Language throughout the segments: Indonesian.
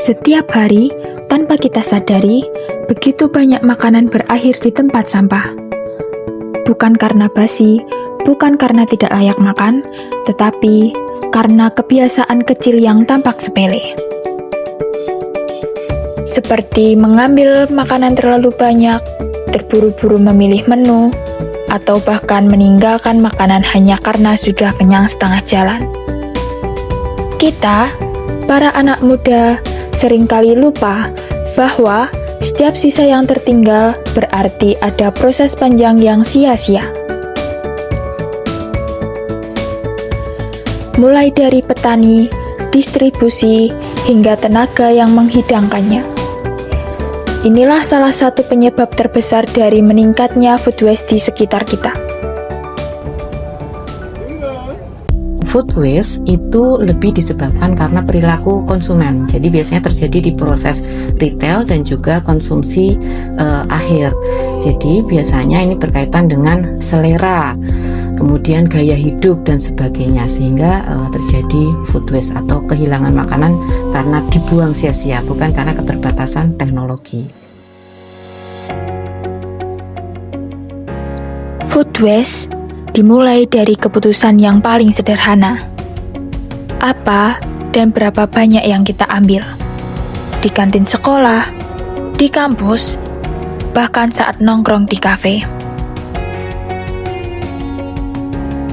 Setiap hari, tanpa kita sadari, begitu banyak makanan berakhir di tempat sampah. Bukan karena basi, bukan karena tidak layak makan, tetapi karena kebiasaan kecil yang tampak sepele. Seperti mengambil makanan terlalu banyak, terburu-buru memilih menu, atau bahkan meninggalkan makanan hanya karena sudah kenyang setengah jalan. Kita, para anak muda, seringkali lupa bahwa setiap sisa yang tertinggal berarti ada proses panjang yang sia-sia. Mulai dari petani, distribusi, hingga tenaga yang menghidangkannya. Inilah salah satu penyebab terbesar dari meningkatnya food waste di sekitar kita. Food waste itu lebih disebabkan karena perilaku konsumen. Jadi biasanya terjadi di proses retail dan juga konsumsi akhir. Jadi biasanya ini berkaitan dengan selera, kemudian gaya hidup dan sebagainya, sehingga terjadi food waste atau kehilangan makanan karena dibuang sia-sia, bukan karena keterbatasan teknologi. Food waste dimulai dari keputusan yang paling sederhana. Apa dan berapa banyak yang kita ambil? Di kantin sekolah, di kampus, bahkan saat nongkrong di kafe.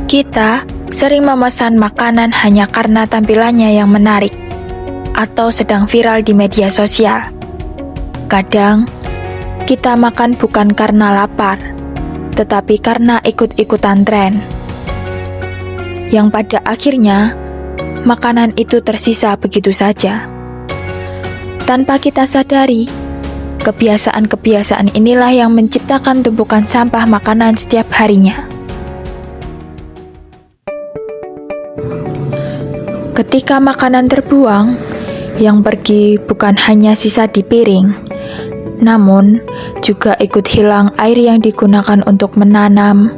Kita sering memesan makanan hanya karena tampilannya yang menarik atau sedang viral di media sosial. Kadang, kita makan bukan karena lapar, tetapi karena ikut-ikutan tren. Yang pada akhirnya, makanan itu tersisa begitu saja. Tanpa kita sadari, kebiasaan-kebiasaan inilah yang menciptakan tumpukan sampah makanan setiap harinya. Ketika makanan terbuang, yang pergi bukan hanya sisa di piring, namun juga ikut hilang air yang digunakan untuk menanam,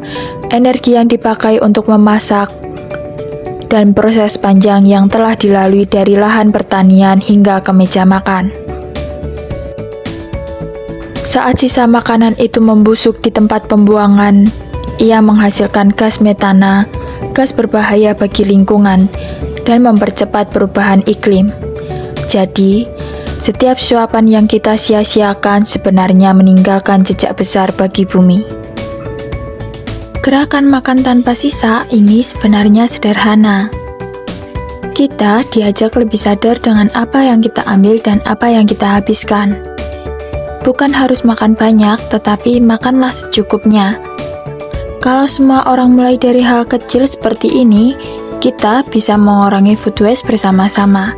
energi yang dipakai untuk memasak, dan proses panjang yang telah dilalui dari lahan pertanian hingga ke meja makan. Saat sisa makanan itu membusuk di tempat pembuangan, ia menghasilkan gas metana, gas berbahaya bagi lingkungan, dan mempercepat perubahan iklim. Jadi, setiap suapan yang kita sia-siakan sebenarnya meninggalkan jejak besar bagi bumi. Gerakan makan tanpa sisa ini sebenarnya sederhana. Kita diajak lebih sadar dengan apa yang kita ambil dan apa yang kita habiskan. Bukan harus makan banyak, tetapi makanlah secukupnya. Kalau semua orang mulai dari hal kecil seperti ini, kita bisa mengurangi food waste bersama-sama.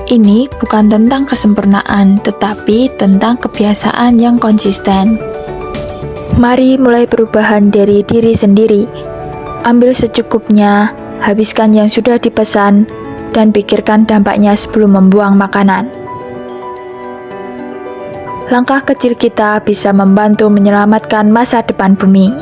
Ini bukan tentang kesempurnaan, tetapi tentang kebiasaan yang konsisten. Mari mulai perubahan dari diri sendiri. Ambil secukupnya, habiskan yang sudah dipesan, dan pikirkan dampaknya sebelum membuang makanan. Langkah kecil kita bisa membantu menyelamatkan masa depan bumi.